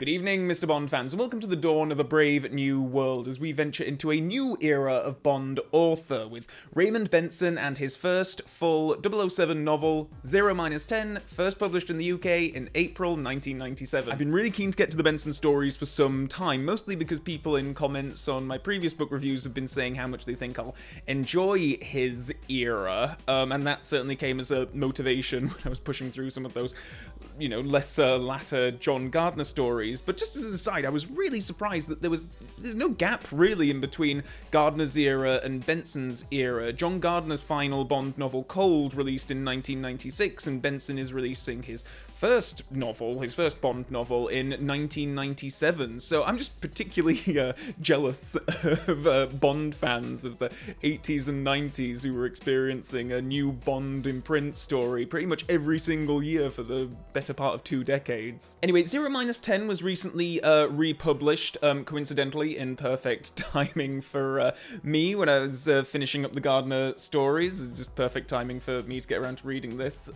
Good evening, Mr. Bond fans, and welcome to the dawn of a brave new world as we venture into a new era of Bond author with Raymond Benson and his first full 007 novel, 0-10, first published in the UK in April 1997. I've been really keen to get to the Benson stories for some time, mostly because people in comments on my previous book reviews have been saying how much they think I'll enjoy his era, and that certainly came as a motivation when I was pushing through some of those, you know, lesser latter John Gardner stories. But just as an aside, I was really surprised that there's no gap really in between Gardner's era and Benson's era. John Gardner's final Bond novel, Cold, released in 1996, and Benson is releasing his first novel, his first Bond novel, in 1997. So I'm just particularly jealous of Bond fans of the 80s and 90s who were experiencing a new Bond in print story pretty much every single year for the better part of 2 decades. Anyway, 0-10 was recently republished, coincidentally in perfect timing for me when I was finishing up the Gardner stories. It's just perfect timing for me to get around to reading this.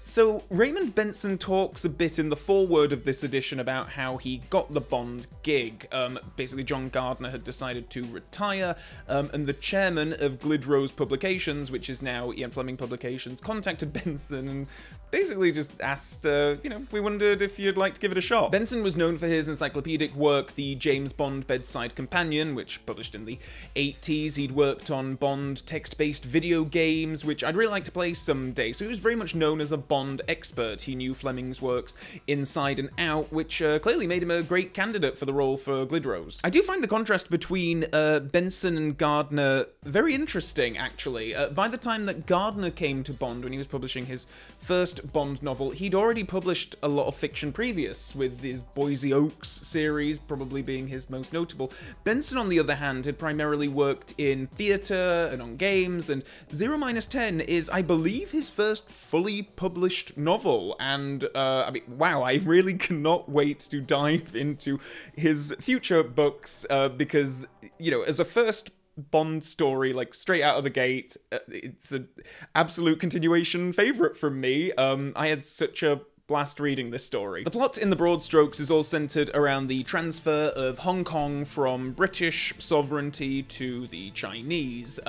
So Raymond Benson talks a bit in the foreword of this edition about how he got the Bond gig. Basically, John Gardner had decided to retire, and the chairman of Glidrose Publications, which is now Ian Fleming Publications, contacted Benson and basically just asked, you know, we wondered if you'd like to give it a shot. Benson was known for his encyclopedic work, The James Bond Bedside Companion, which published in the 80s. He'd worked on Bond text-based video games, which I'd really like to play someday, so he was very much known as a Bond expert. He knew Fleming's works inside and out, which clearly made him a great candidate for the role for Glidrose. I do find the contrast between Benson and Gardner very interesting, actually. By the time that Gardner came to Bond, when he was publishing his first Bond novel, he'd already published a lot of fiction previous, with his Boise Oaks series probably being his most notable. Benson, on the other hand, had primarily worked in theatre and on games, and 0-10 is, I believe, his first fully published novel, and I mean, wow, I really cannot wait to dive into his future books, because, you know, as a first Bond story, like straight out of the gate, it's an absolute continuation favourite from me. I had such a blast reading this story. The plot in the broad strokes is all centered around the transfer of Hong Kong from British sovereignty to the Chinese.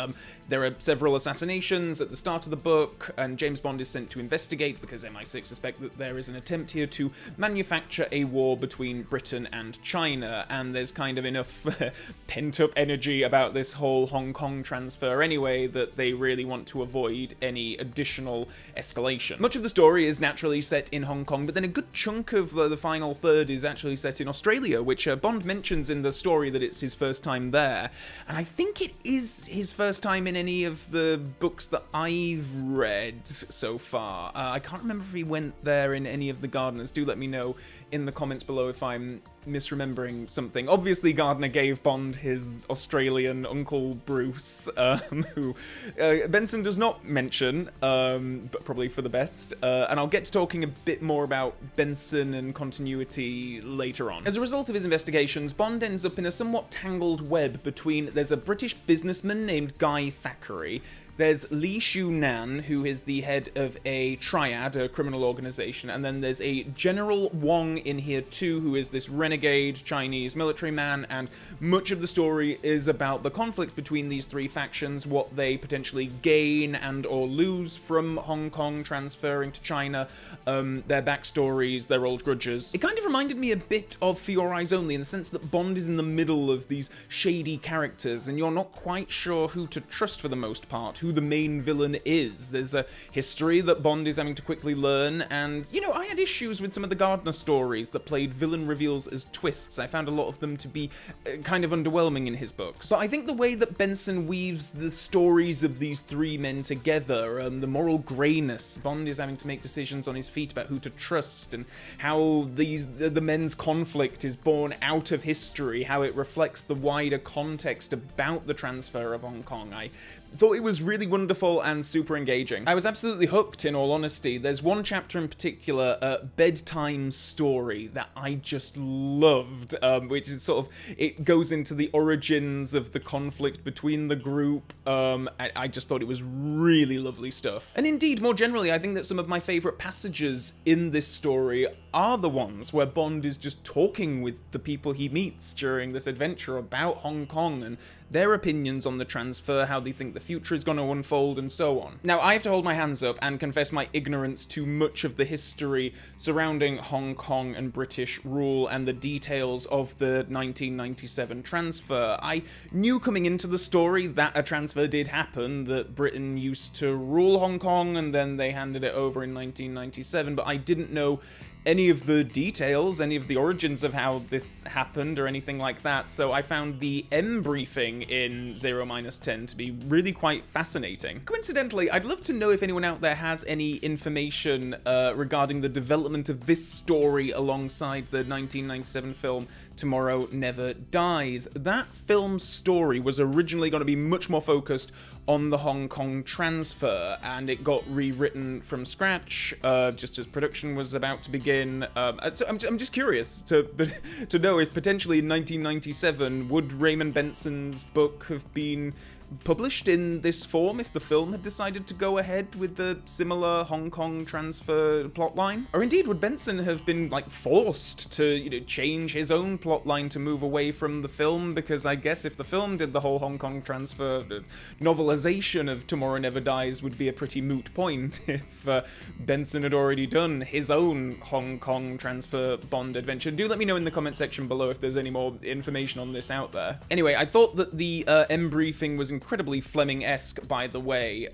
There are several assassinations at the start of the book, and James Bond is sent to investigate because MI6 suspect that there is an attempt here to manufacture a war between Britain and China, and there's kind of enough pent-up energy about this whole Hong Kong transfer anyway that they really want to avoid any additional escalation. Much of the story is naturally set in Hong Kong, but then a good chunk of the final third is actually set in Australia, which Bond mentions in the story that it's his first time there, and I think it is his first time in any of the books that I've read so far. I can't remember if he went there in any of the Gardners. Do let me know in the comments below if I'm misremembering something. Obviously, Gardner gave Bond his Australian Uncle Bruce, who Benson does not mention, but probably for the best, and I'll get to talking a bit more about Benson and continuity later on. As a result of his investigations, Bond ends up in a somewhat tangled web between, there's a British businessman named Guy Thackeray, there's Li Shunan, who is the head of a triad, a criminal organization, and then there's a General Wong in here too, who is this renegade Chinese military man, and much of the story is about the conflict between these three factions, what they potentially gain and or lose from Hong Kong transferring to China, their backstories, their old grudges. It kind of reminded me a bit of For Your Eyes Only, in the sense that Bond is in the middle of these shady characters, and you're not quite sure who to trust for the most part, who the main villain is. There's a history that Bond is having to quickly learn, and, you know, I had issues with some of the Gardner stories that played villain reveals as twists. I found a lot of them to be kind of underwhelming in his books. But I think the way that Benson weaves the stories of these three men together, the moral greyness, Bond is having to make decisions on his feet about who to trust, and how the men's conflict is born out of history, how it reflects the wider context about the transfer of Hong Kong. I thought it was really wonderful and super engaging. I was absolutely hooked, in all honesty. There's one chapter in particular, Bedtime Story, that I just loved, which is sort of, it goes into the origins of the conflict between the group. I just thought it was really lovely stuff. And indeed, more generally, I think that some of my favourite passages in this story are the ones where Bond is just talking with the people he meets during this adventure about Hong Kong and their opinions on the transfer, how they think the future is going to unfold, and so on. Now, I have to hold my hands up and confess my ignorance to much of the history surrounding Hong Kong and British rule and the details of the 1997 transfer. I knew coming into the story that a transfer did happen, that Britain used to rule Hong Kong and then they handed it over in 1997, but I didn't know any of the details, any of the origins of how this happened or anything like that, so I found the M briefing in 0-10 to be really quite fascinating. Coincidentally, I'd love to know if anyone out there has any information regarding the development of this story alongside the 1997 film Tomorrow Never Dies. That film's story was originally going to be much more focused on the Hong Kong transfer, and it got rewritten from scratch just as production was about to begin. So I'm just curious to know if potentially in 1997 would Raymond Benson's book have been published in this form if the film had decided to go ahead with the similar Hong Kong transfer plotline? Or indeed, would Benson have been, like, forced to, you know, change his own plotline to move away from the film? Because I guess if the film did the whole Hong Kong transfer, novelization of Tomorrow Never Dies would be a pretty moot point if Benson had already done his own Hong Kong transfer Bond adventure. Do let me know in the comment section below if there's any more information on this out there. Anyway, I thought that the M briefing was incredibly Fleming-esque, by the way,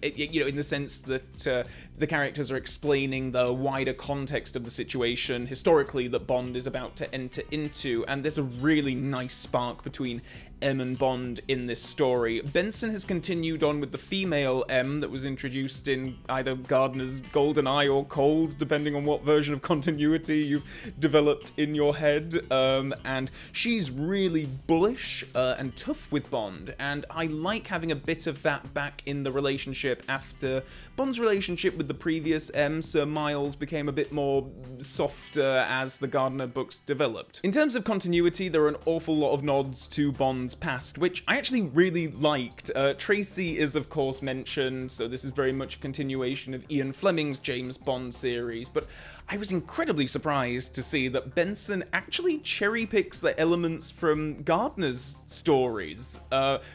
you know, in the sense that the characters are explaining the wider context of the situation historically that Bond is about to enter into, and there's a really nice spark between M and Bond in this story. Benson has continued on with the female M that was introduced in either Gardner's GoldenEye or Cold, depending on what version of continuity you've developed in your head, and she's really bullish and tough with Bond, and I like having a bit of that back in the relationship after Bond's relationship with the previous M, Sir Miles, became a bit more softer as the Gardner books developed. In terms of continuity, there are an awful lot of nods to Bond's past, which I actually really liked. Tracy is of course mentioned, so this is very much a continuation of Ian Fleming's James Bond series, but I was incredibly surprised to see that Benson actually cherry picks the elements from Gardner's stories.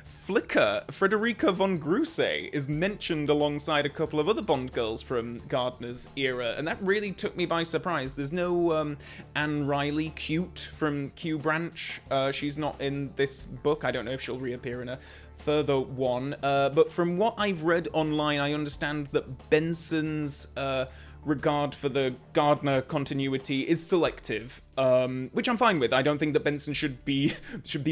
Flicker, Frederica von Grusse, is mentioned alongside a couple of other Bond girls from Gardner's era, and that really took me by surprise. There's no Anne Riley Cute from Q Branch. She's not in this book. I don't know if she'll reappear in a further one, but from what I've read online, I understand that Benson's regard for the Gardner continuity is selective, which I'm fine with. I don't think that Benson should be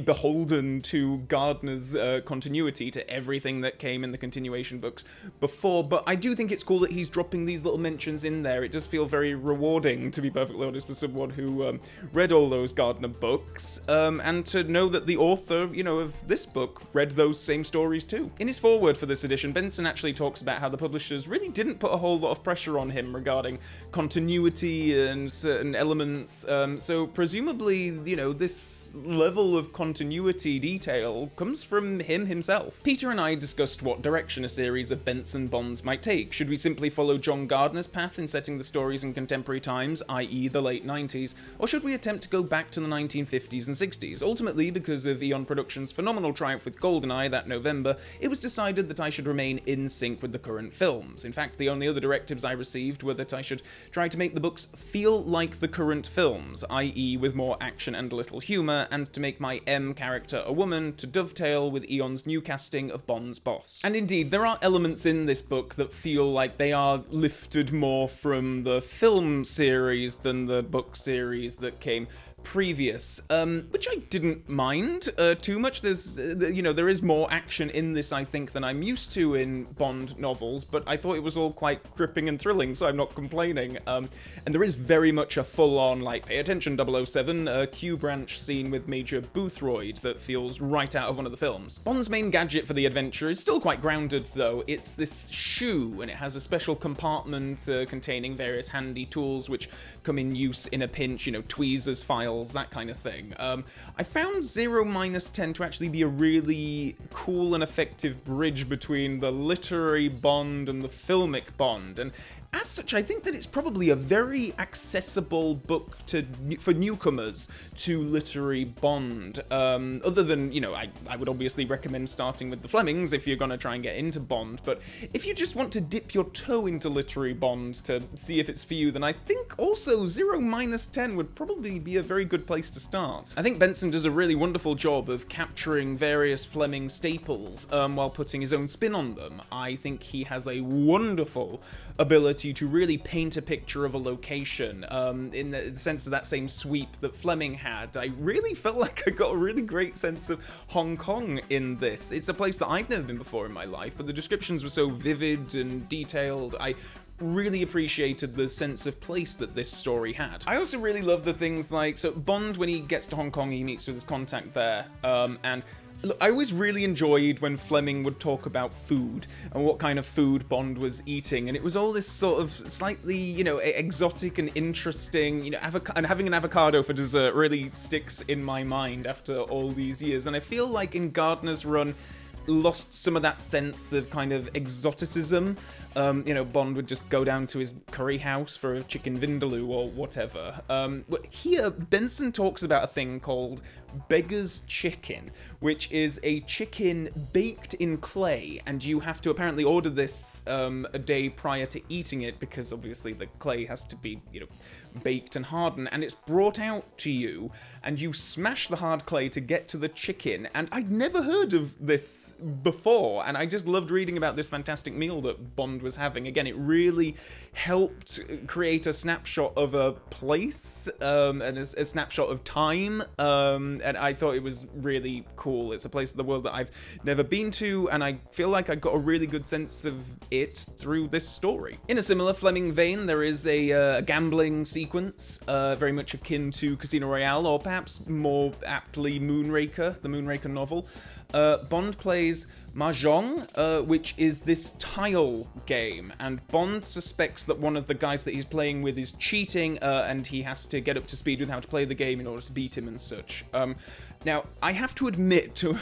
beholden to Gardner's continuity, to everything that came in the continuation books before, but I do think it's cool that he's dropping these little mentions in there. It does feel very rewarding, to be perfectly honest, for someone who read all those Gardner books, and to know that the author, you know, of this book read those same stories too. In his foreword for this edition, Benson actually talks about how the publishers really didn't put a whole lot of pressure on him regarding continuity and certain elements, so presumably, you know, this level of continuity detail comes from him himself. Peter and I discussed what direction a series of Benson Bonds might take. Should we simply follow John Gardner's path in setting the stories in contemporary times, i.e. the late 90s, or should we attempt to go back to the 1950s and 60s? Ultimately, because of Eon Productions' phenomenal triumph with GoldenEye that November, it was decided that I should remain in sync with the current films. In fact, the only other directives I received were that I should try to make the books feel like the current films, i.e. with more action and a little humour, and to make my M character a woman to dovetail with Eon's new casting of Bond's boss. And indeed, there are elements in this book that feel like they are lifted more from the film series than the book series that came previous, which I didn't mind too much. There's, you know, there is more action in this, I think, than I'm used to in Bond novels, but I thought it was all quite gripping and thrilling, so I'm not complaining. And there is very much a full-on, like, pay attention, 007, a Q-branch scene with Major Boothroyd that feels right out of one of the films. Bond's main gadget for the adventure is still quite grounded, though. It's this shoe, and it has a special compartment containing various handy tools which come in use in a pinch, you know, tweezers, files, that kind of thing. I found 0-10 to actually be a really cool and effective bridge between the literary Bond and the filmic Bond, and as such, I think that it's probably a very accessible book for newcomers to literary Bond. Other than, you know, I would obviously recommend starting with the Flemings if you're going to try and get into Bond, but if you just want to dip your toe into literary Bond to see if it's for you, then I think also 0-10 would probably be a very good place to start. I think Benson does a really wonderful job of capturing various Fleming staples while putting his own spin on them. I think he has a wonderful ability to really paint a picture of a location in the sense of that same sweep that Fleming had. I really felt like I got a really great sense of Hong Kong in this. It's a place that I've never been before in my life, but the descriptions were so vivid and detailed. I really appreciated the sense of place that this story had. I also really love the things like, so Bond, when he gets to Hong Kong, he meets with his contact there, and look, I always really enjoyed when Fleming would talk about food and what kind of food Bond was eating, and it was all this sort of slightly, you know, exotic and interesting, you know, and having an avocado for dessert really sticks in my mind after all these years, and I feel like in Gardner's Run lost some of that sense of kind of exoticism. You know, Bond would just go down to his curry house for a chicken vindaloo or whatever. But here, Benson talks about a thing called beggar's chicken, which is a chicken baked in clay, and you have to apparently order this a day prior to eating it, because obviously the clay has to be, you know, baked and hardened, and it's brought out to you, and you smash the hard clay to get to the chicken, and I'd never heard of this before, and I just loved reading about this fantastic meal that Bond was having. Again, it really helped create a snapshot of a place, and a snapshot of time, and I thought it was really cool. It's a place of the world that I've never been to, and I feel like I got a really good sense of it through this story. In a similar Fleming vein, there is a gambling sequence, very much akin to Casino Royale, or perhaps more aptly Moonraker, the Moonraker novel. Bond plays Mahjong, which is this tile game, and Bond suspects that one of the guys that he's playing with is cheating, and he has to get up to speed with how to play the game in order to beat him and such. Now, I have to admit to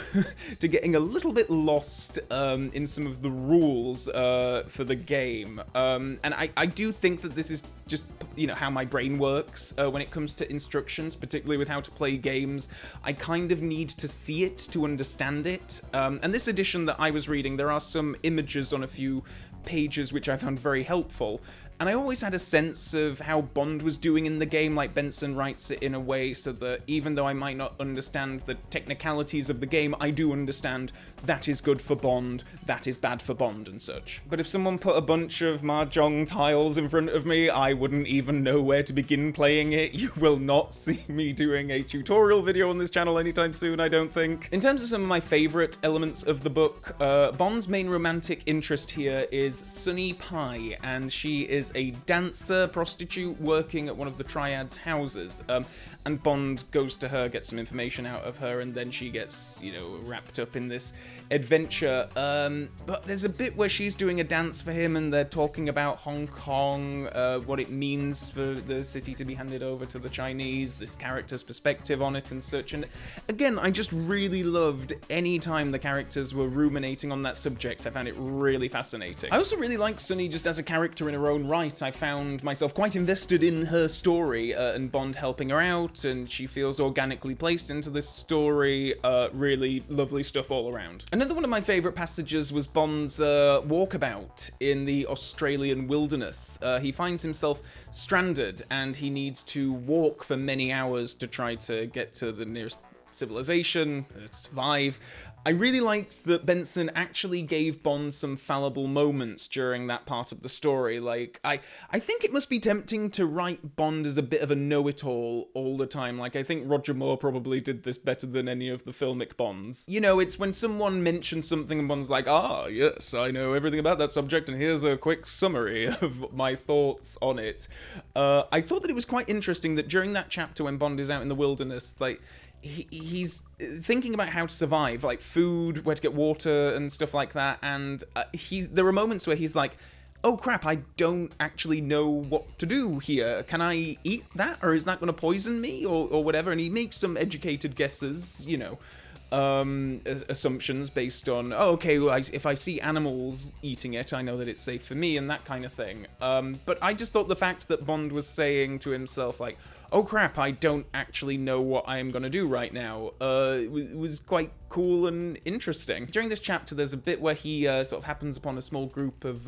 getting a little bit lost in some of the rules for the game, and I do think that this is just, you know, how my brain works when it comes to instructions, particularly with how to play games. I kind of need to see it to understand it, and this edition that I was reading, there are some images on a few pages which I found very helpful, and I always had a sense of how Bond was doing in the game, like Benson writes it in a way so that even though I might not understand the technicalities of the game, I do understand that is good for Bond, that is bad for Bond, and such. But if someone put a bunch of Mahjong tiles in front of me, I wouldn't even know where to begin playing it. You will not see me doing a tutorial video on this channel anytime soon, I don't think. In terms of some of my favourite elements of the book, Bond's main romantic interest here is Sunny Pie, and she is a dancer prostitute working at one of the Triad's houses, and Bond goes to her, gets some information out of her, and then she gets, you know, wrapped up in this adventure. But there's a bit where she's doing a dance for him, and they're talking about Hong Kong, what it means for the city to be handed over to the Chinese, this character's perspective on it and such, and again, I just really loved any time the characters were ruminating on that subject. I found it really fascinating. I also really liked Sunny just as a character in her own right. I found myself quite invested in her story, and Bond helping her out, and she feels organically placed into this story. Really lovely stuff all around. Another one of my favourite passages was Bond's walkabout in the Australian wilderness. He finds himself stranded, and he needs to walk for many hours to try to get to the nearest civilization, to survive, I really liked that Benson actually gave Bond some fallible moments during that part of the story. Like, I think it must be tempting to write Bond as a bit of a know-it-all all the time. Like, I think Roger Moore probably did this better than any of the filmic Bonds. You know, it's when someone mentions something and Bond's like, ah, yes, I know everything about that subject, and here's a quick summary of my thoughts on it. I thought that it was quite interesting that during that chapter when Bond is out in the wilderness, like, he's thinking about how to survive, like food, where to get water and stuff like that, and there are moments where he's like, oh crap, I don't actually know what to do here. Can I eat that, or is that going to poison me, or whatever? And he makes some educated guesses, you know, assumptions based on, oh, okay, well, if I see animals eating it, I know that it's safe for me, and that kind of thing. But I just thought the fact that Bond was saying to himself, like, oh crap, I don't actually know what I am going to do right now, was quite cool and interesting. During this chapter, there's a bit where he sort of happens upon a small group of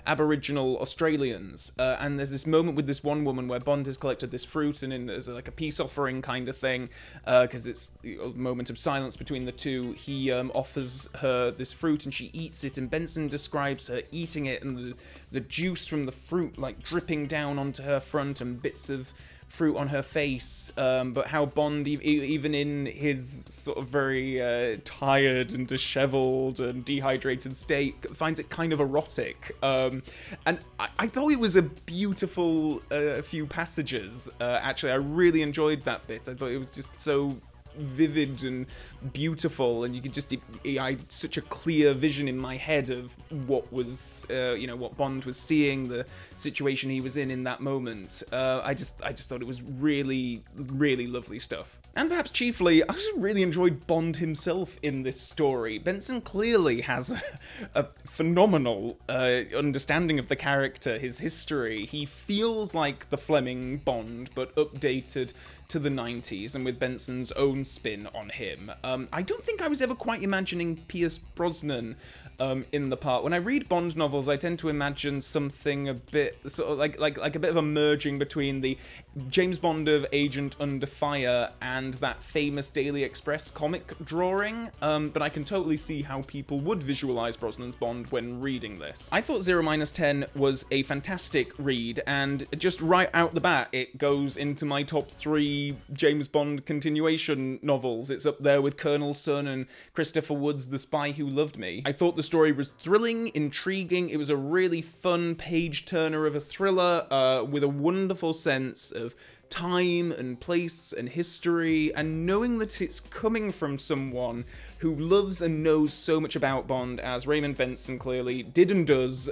Aboriginal Australians, and there's this moment with this one woman where Bond has collected this fruit, and there's like a peace offering kind of thing, because it's a moment of silence between the two. He offers her this fruit, and she eats it, and Benson describes her eating it, and the juice from the fruit like dripping down onto her front, and bits of fruit on her face, but how Bond, even in his sort of very tired and disheveled and dehydrated state, finds it kind of erotic. And I thought it was a beautiful few passages. Actually, I really enjoyed that bit. I thought it was just so vivid and beautiful, and you could just, I had such a clear vision in my head of what was, you know, what Bond was seeing, the situation he was in that moment. I just thought it was really, really lovely stuff. And perhaps chiefly, I just really enjoyed Bond himself in this story. Benson clearly has a phenomenal understanding of the character, his history. He feels like the Fleming Bond, but updated to the 90s, and with Benson's own spin on him. I don't think I was ever quite imagining Pierce Brosnan in the part. When I read Bond novels, I tend to imagine something a bit sort of like a bit of a merging between the James Bond of Agent Under Fire and that famous Daily Express comic drawing. But I can totally see how people would visualize Brosnan's Bond when reading this. I thought 0-10 was a fantastic read, and just right out the bat, it goes into my top 3 James Bond continuation novels. It's up there with Colonel Sun and Christopher Wood's The Spy Who Loved Me. I thought the story was thrilling, intriguing. It was a really fun page-turner of a thriller with a wonderful sense of time and place and history, and knowing that it's coming from someone who loves and knows so much about Bond, as Raymond Benson clearly did and does,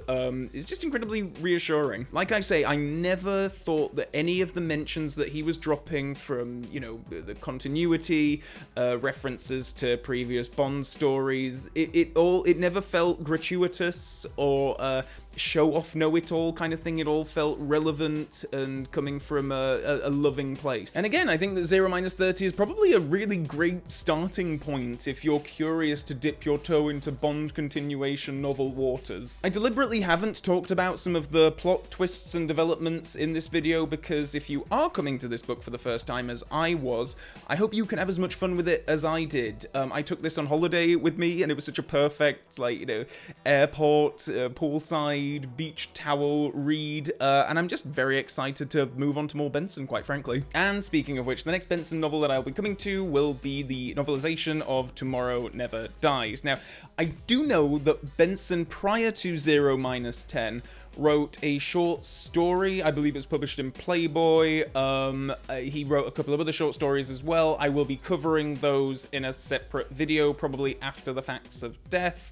is just incredibly reassuring. Like I say, I never thought that any of the mentions that he was dropping from, you know, the continuity, references to previous Bond stories, it never felt gratuitous or show-off, know-it-all kind of thing. It all felt relevant and coming from a loving place. And again, I think that 0-30 is probably a really great starting point if you're curious to dip your toe into Bond continuation novel waters. I deliberately haven't talked about some of the plot twists and developments in this video, because if you are coming to this book for the first time, as I was, I hope you can have as much fun with it as I did. I took this on holiday with me, and it was such a perfect, like, you know, airport, poolside, beach towel read, and I'm just very excited to move on to more Benson, quite frankly. And speaking of which, the next Benson novel that I'll be coming to will be the novelization of Tomorrow Never Dies. Now, I do know that Benson, prior to 0-10, wrote a short story. I believe it's published in Playboy. He wrote a couple of other short stories as well. I will be covering those in a separate video, probably after the Facts of Death.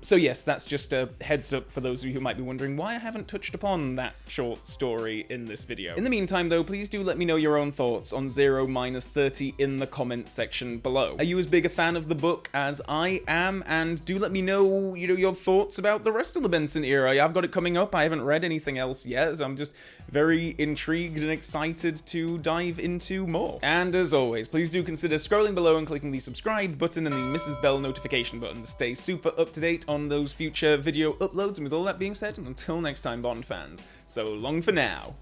So yes, that's just a heads up for those of you who might be wondering why I haven't touched upon that short story in this video. In the meantime though, please do let me know your own thoughts on 0-30 in the comments section below. Are you as big a fan of the book as I am? And do let me know, you know, your thoughts about the rest of the Benson era. I've got it coming up. I haven't read anything else yet, so I'm just very intrigued and excited to dive into more. And as always, please do consider scrolling below and clicking the subscribe button and the Mrs. Bell notification button to stay super up to date on those future video uploads. And with all that being said, until next time, Bond fans, so long for now.